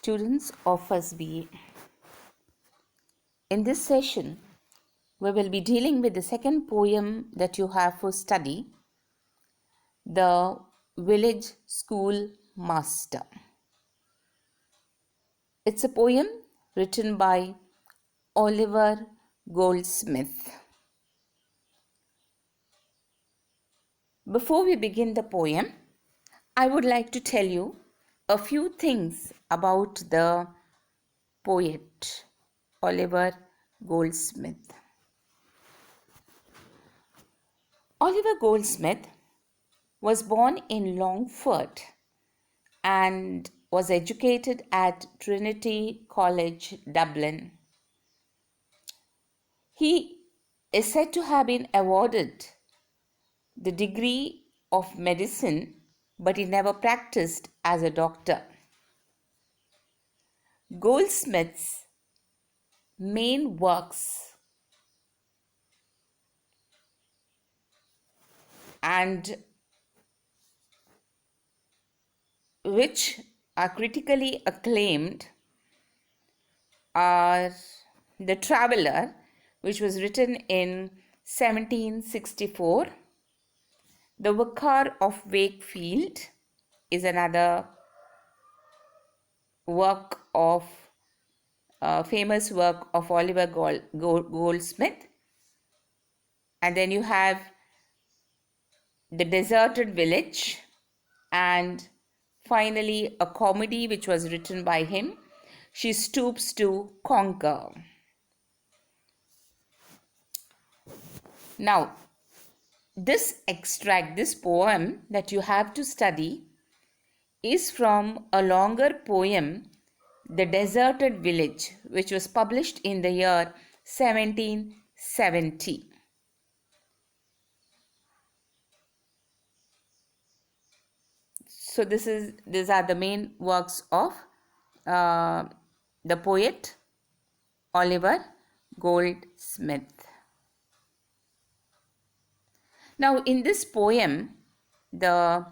students of First BA. In this session, we will be dealing with the second poem that you have for study, The Village School Master. It's a poem written by Oliver Goldsmith. Before we begin the poem, I would like to tell you a few things about the poet Oliver Goldsmith. Oliver Goldsmith was born in Longford and was educated at Trinity College, Dublin. He is said to have been awarded the degree of medicine, but he never practiced as a doctor. Goldsmith's main works and which are critically acclaimed are The Traveller, which was written in 1764. The Vicar of Wakefield is another work of famous work of Oliver Goldsmith. And then you have The Deserted Village, and finally a comedy which was written by him, She Stoops to Conquer. Now, this poem that you have to study is from a longer poem, The Deserted Village, which was published in the year 1770. So these are the main works of the poet Oliver Goldsmith. Now, in this poem, the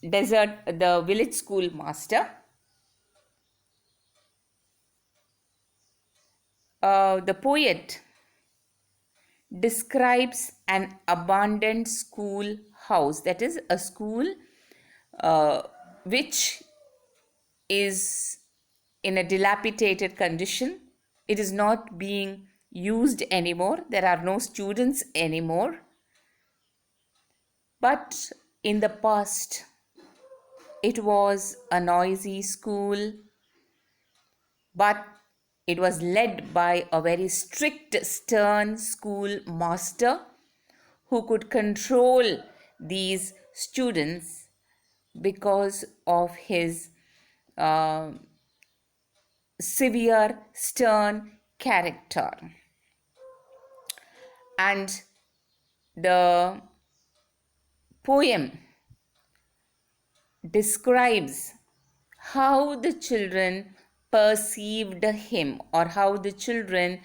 village school master, the poet describes an abandoned school house, that is a school which is in a dilapidated condition. It is not being used anymore. There are no students anymore. But in the past, it was a noisy school, but it was led by a very strict, stern school master who could control these students because of his severe, stern character. And the poem describes how the children perceived him, or how the children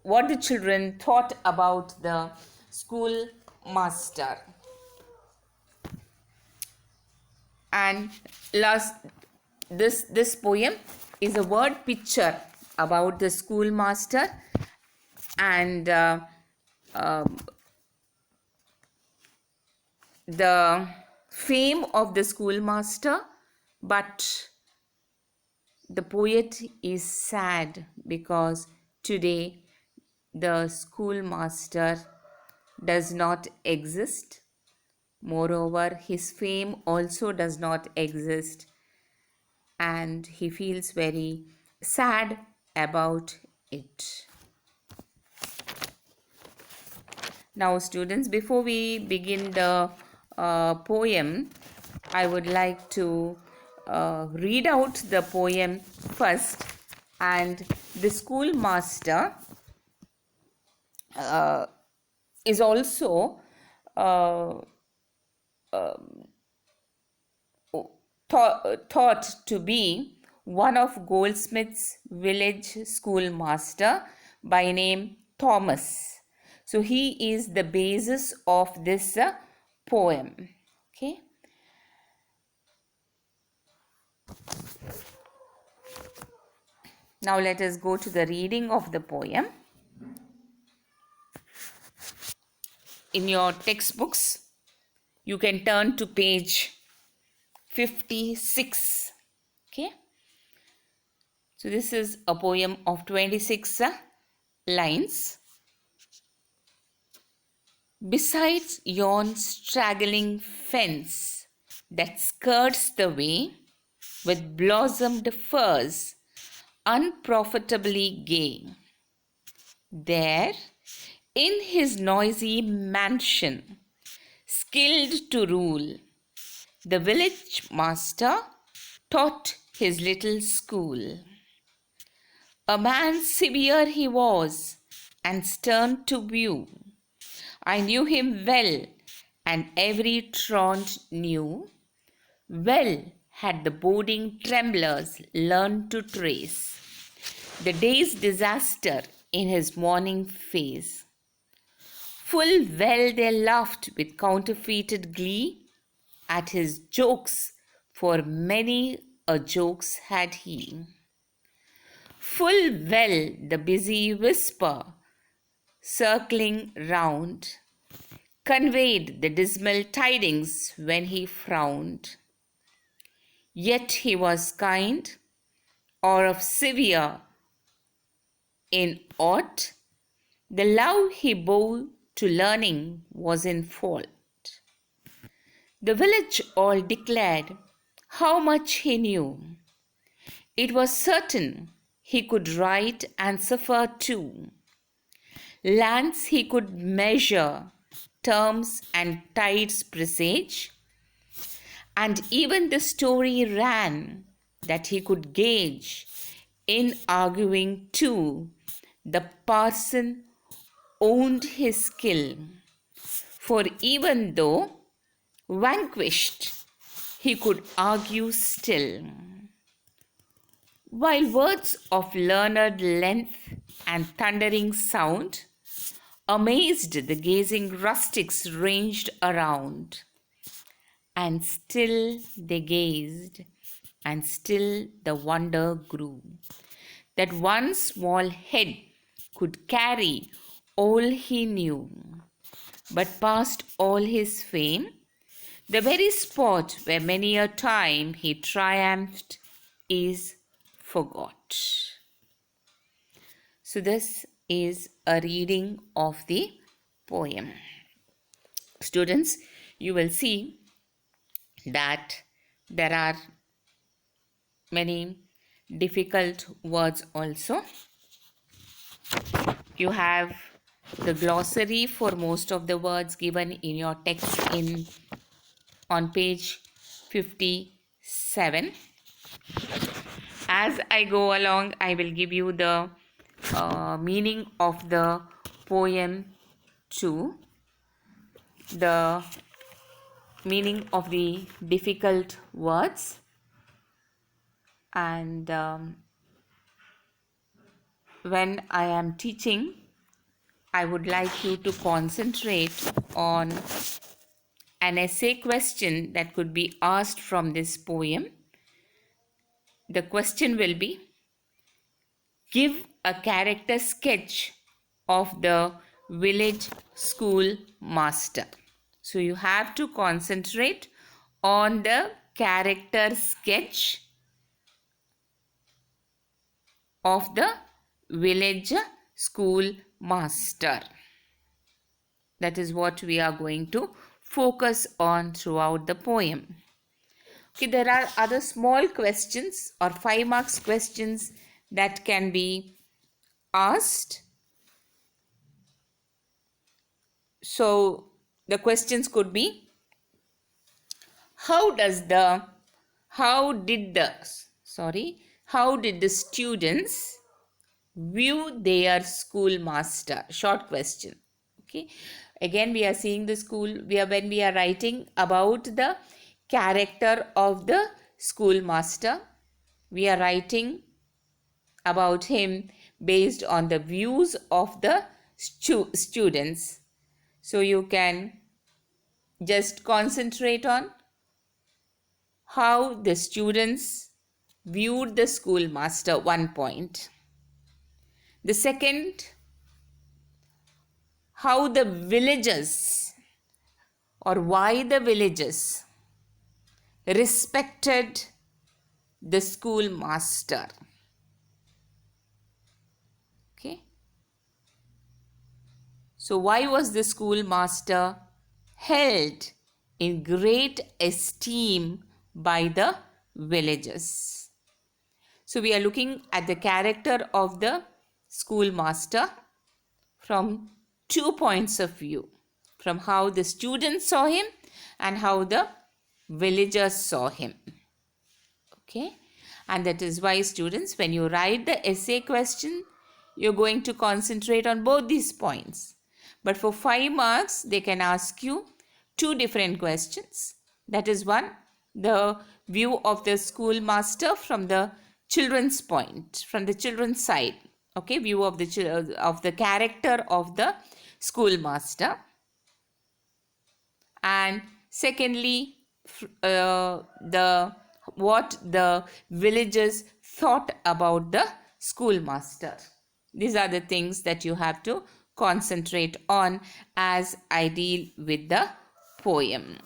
what the children thought about the school master. And this poem is a word picture about the schoolmaster and the fame of the schoolmaster, but the poet is sad because today the schoolmaster does not exist. Moreover, his fame also does not exist, and he feels very sad about it. Now, students, before we begin the poem, I would like to read out the poem first. And the schoolmaster is also thought to be one of Goldsmith's village schoolmaster by name Thomas. So he is the basis of this poem. Okay. Now let us go to the reading of the poem. In your textbooks, you can turn to page 56. Okay. So this is a poem of 26 lines. Besides yon straggling fence that skirts the way with blossomed firs, unprofitably gay, there in his noisy mansion, skilled to rule, the village master taught his little school. A man severe he was, and stern to view. I knew him well, and every trot knew. Well had the boding tremblers learned to trace the day's disaster in his morning face. Full well they laughed with counterfeited glee at his jokes, for many a jokes had he. Full well the busy whisper, circling round, conveyed the dismal tidings when he frowned. Yet he was kind, or of severe in aught, the love he bore to learning was in fault. The village all declared how much he knew. It was certain he could write and suffer too. Lands he could measure, terms and tides presage, and even the story ran that he could gauge in arguing too. The parson owned his skill, for even though vanquished, he could argue still. While words of learned length and thundering sound amazed the gazing rustics ranged around, and still they gazed, and still the wonder grew, that one small head could carry all he knew. But past all his fame, the very spot where many a time he triumphed is forgot. So this is a reading of the poem. Students, you will see that there are many difficult words also. You have the glossary for most of the words given in your text on page 57. As I go along, I will give you the meaning of the poem too, the meaning of the difficult words, and when I am teaching, I would like you to concentrate on an essay question that could be asked from this poem. The question will be, give a character sketch of the village school master. So you have to concentrate on the character sketch of the village school master. That is what we are going to focus on throughout the poem. Okay, there are other small questions or 5 marks questions that can be asked. So the questions could be, how did the students view their schoolmaster? Short question. Okay, again we are seeing the when we are writing about the character of the schoolmaster, we are writing about him based on the views of the students. So you can just concentrate on how the students viewed the schoolmaster, 1 point. The second, how the villagers or why the villagers respected the schoolmaster. Okay. So why was the schoolmaster held in great esteem by the villagers? So we are looking at the character of the schoolmaster from 2 points of view, from how the students saw him and how the villagers saw him. Okay, and that is why, students, when you write the essay question, you're going to concentrate on both these points. But for 5 marks, they can ask you 2 different questions. That is one, the view of the schoolmaster from the children's point, from the children's side. Okay, view of the character of the schoolmaster. And secondly, what the villagers thought about the schoolmaster. These are the things that you have to concentrate on as I deal with the poem.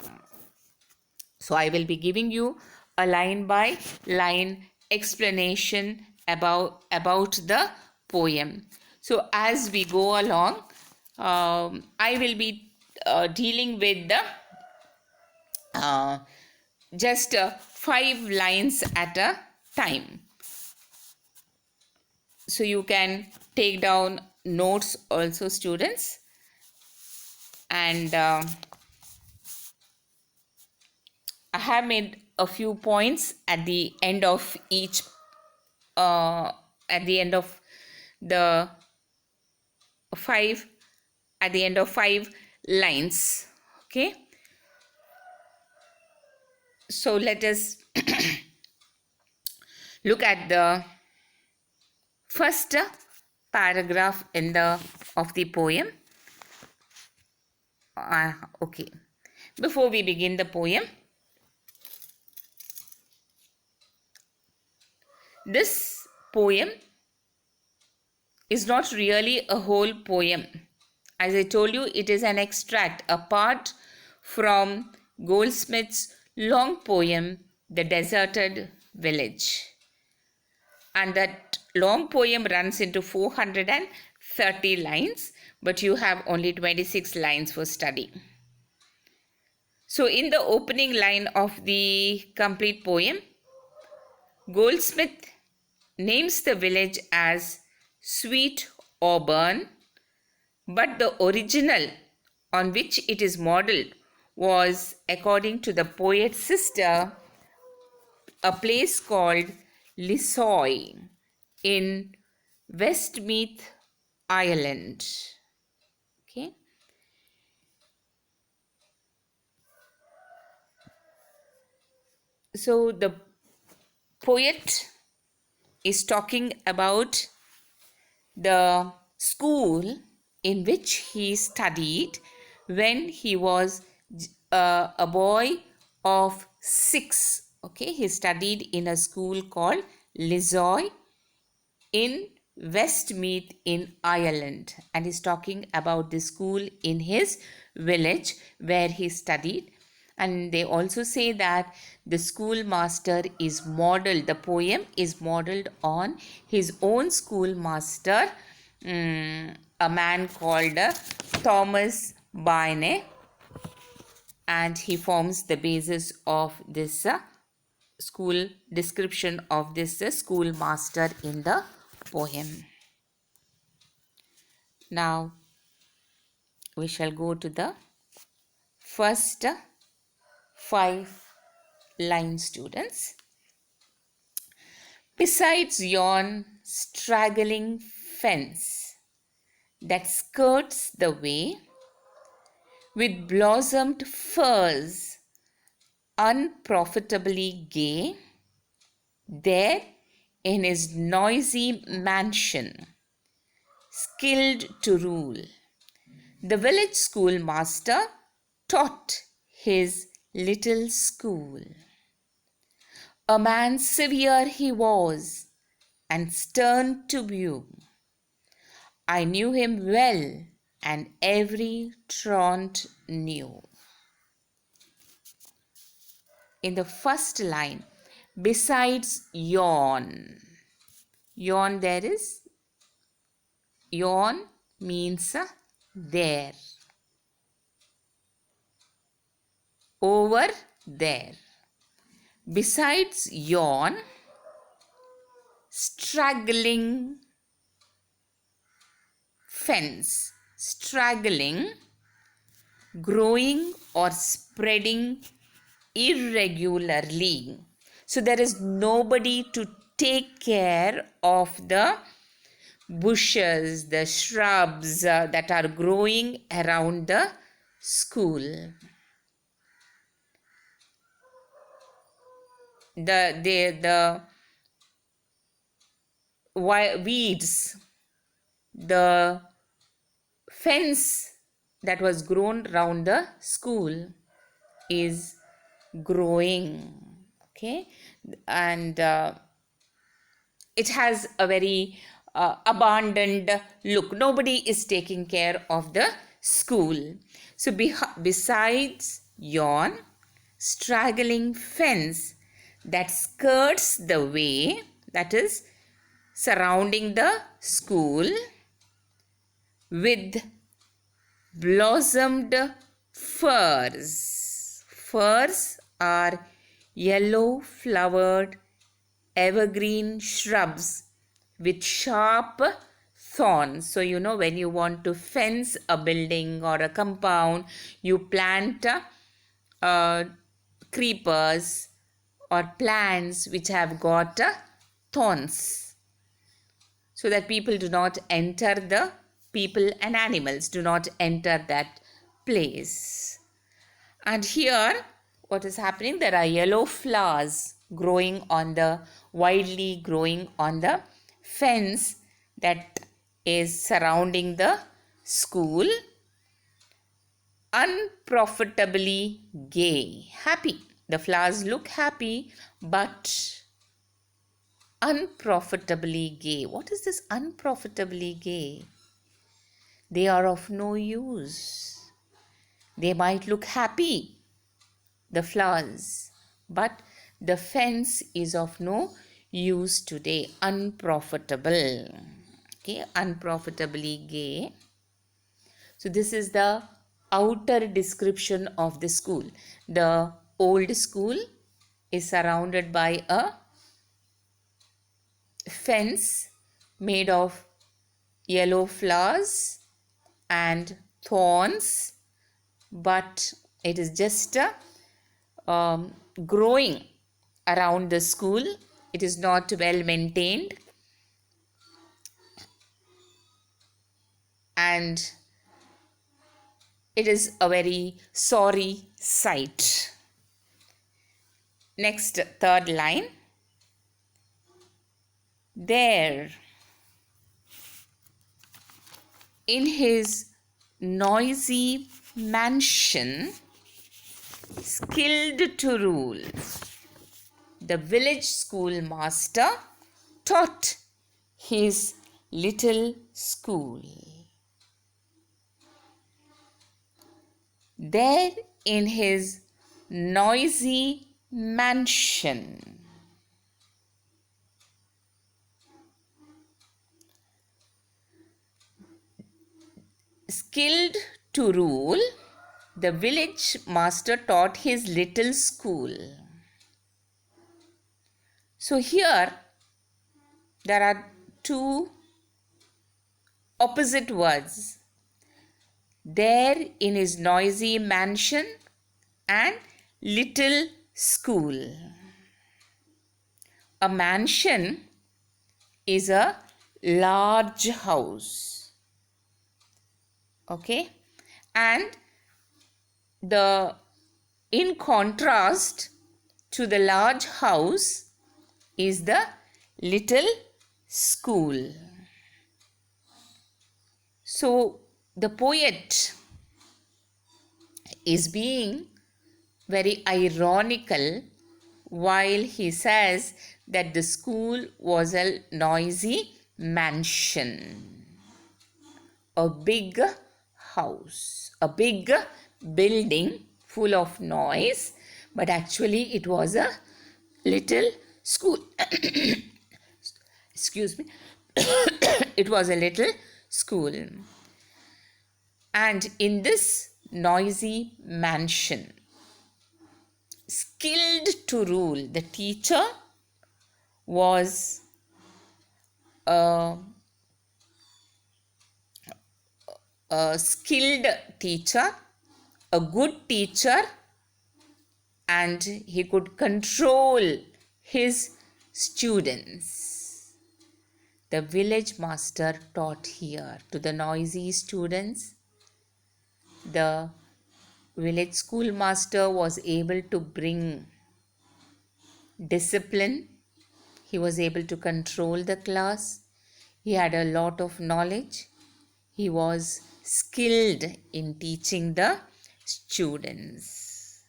So I will be giving you a line by line explanation about the poem. So as we go along, I will be dealing with the just 5 lines at a time. So you can take down notes also, students, and I have made a few points at the end of each at the end of 5 lines. Okay, so let us look at the first paragraph of the poem. Okay, before we begin the poem, this poem is not really a whole poem. As I told you, it is an extract, a part from Goldsmith's long poem, The Deserted Village. And that long poem runs into 430 lines, but you have only 26 lines for study. So in the opening line of the complete poem, Goldsmith names the village as Sweet Auburn, but the original on which it is modelled was, according to the poet's sister, a place called Lissoy in Westmeath, Ireland. Okay. So the poet is talking about the school in which he studied when he was a boy of 6. Okay, he studied in a school called Lissoy in Westmeath in Ireland, and he's talking about the school in his village where he studied. And they also say that the schoolmaster is modeled, the poem is modeled on his own schoolmaster, a man called Thomas Baine, and he forms the basis of this school description of this schoolmaster in the poem. Now we shall go to the first 5 lines, students. Besides yon straggling fence that skirts the way, with blossomed firs unprofitably gay, there in his noisy mansion, skilled to rule, the village schoolmaster taught his little school. A man severe he was, and stern to view. I knew him well, and every traunt knew. In the first line, besides yon. Yon there is, yon means there. Over there. Besides yon, straggling fence. Straggling, growing or spreading irregularly. So there is nobody to take care of the bushes, the shrubs that are growing around the school. The weeds, the fence that was grown round the school is growing, okay, and it has a very abandoned look. Nobody is taking care of the school. So besides yon straggling fence that skirts the way, that is surrounding the school, with blossomed firs. Firs are yellow flowered evergreen shrubs with sharp thorns. So, you know, when you want to fence a building or a compound, you plant creepers or plants which have got thorns, so that people and animals do not enter that place. And here, what is happening? There are yellow flowers widely growing on the fence that is surrounding the school. Unprofitably gay. Happy. The flowers look happy, but unprofitably gay. What is this unprofitably gay? They are of no use. They might look happy, the flowers, but the fence is of no use today. Unprofitable. Okay, unprofitably gay. So this is the outer description of the school. The old school is surrounded by a fence made of yellow flowers and thorns, but it is just growing around the school. It is not well maintained, and it is a very sorry sight. Next, third line. There, in his noisy mansion, skilled to rule, the village schoolmaster taught his little school. There, in his noisy mansion, skilled to rule, the village master taught his little school. So here there are two opposite words. There, in his noisy mansion, and little school. A mansion is a large house. Okay, and in contrast to the large house is the little school. So the poet is being very ironical while he says that the school was a noisy mansion, a big house, a big building full of noise, but actually it was a little school. Excuse me. It was a little school. And in this noisy mansion, skilled to rule, the teacher was a skilled teacher, a good teacher, and he could control his students. The village master taught here to the noisy students. The village schoolmaster was able to bring discipline. He was able to control the class. He had a lot of knowledge. He was skilled in teaching the students.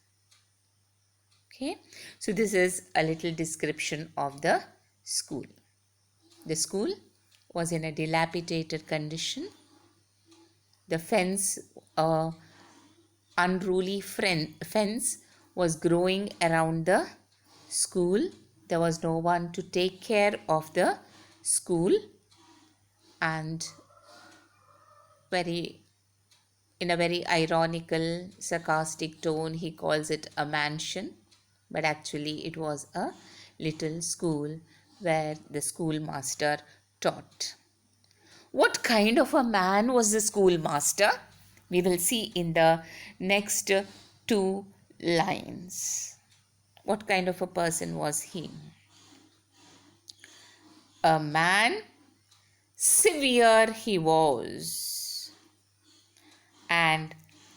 Okay, so this is a little description of the school. The school was in a dilapidated condition. The fence, unruly fence, was growing around the school. There was no one to take care of the school, and in a very ironical, sarcastic tone, he calls it a mansion, but actually it was a little school where the schoolmaster taught. What kind of a man was the schoolmaster? We will see in the next 2 lines. What kind of a person was he? A man, severe he was, and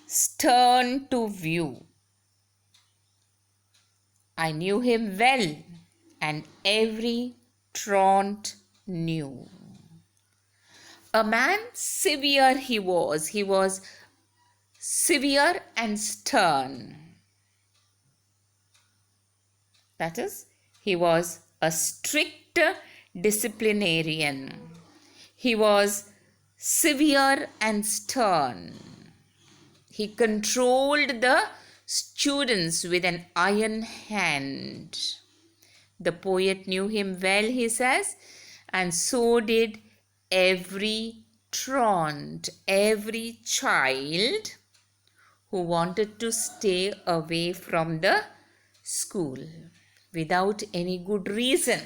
stern to view. I knew him well, and every truant knew. A man severe he was severe and stern. That is, he was a strict disciplinarian. He was severe and stern. He controlled the students with an iron hand. The poet knew him well, he says, and so did every truant, every child who wanted to stay away from the school without any good reason.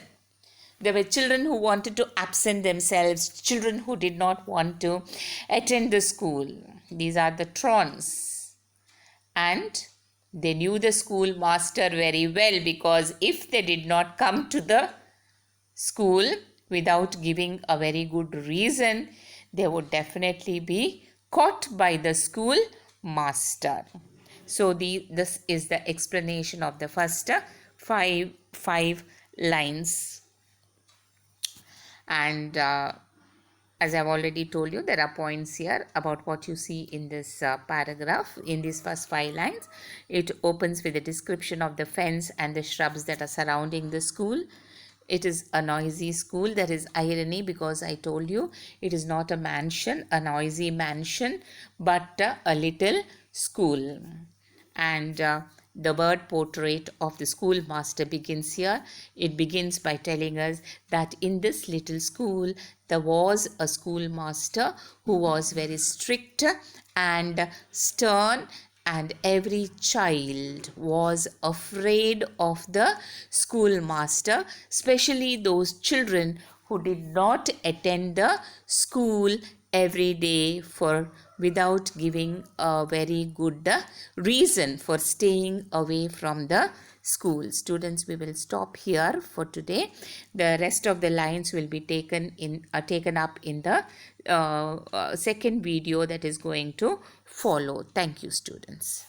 There were children who wanted to absent themselves, children who did not want to attend the school. These are the truants. And they knew the schoolmaster very well, because if they did not come to the school without giving a very good reason, they would definitely be caught by the school master. So this is the explanation of the first five lines. And as I've already told you, there are points here about what you see in this paragraph. In these first 5 lines, it opens with a description of the fence and the shrubs that are surrounding the school. It is a noisy school. There is irony, because I told you it is not a mansion, a noisy mansion, but a little school. And the word portrait of the schoolmaster begins here. It begins by telling us that in this little school, there was a schoolmaster who was very strict and stern, and every child was afraid of the schoolmaster, especially those children who did not attend the school every day without giving a very good reason for staying away from the school. Students, we will stop here for today. The rest of the lines will be taken up in the second video that is going to follow. Thank you, students.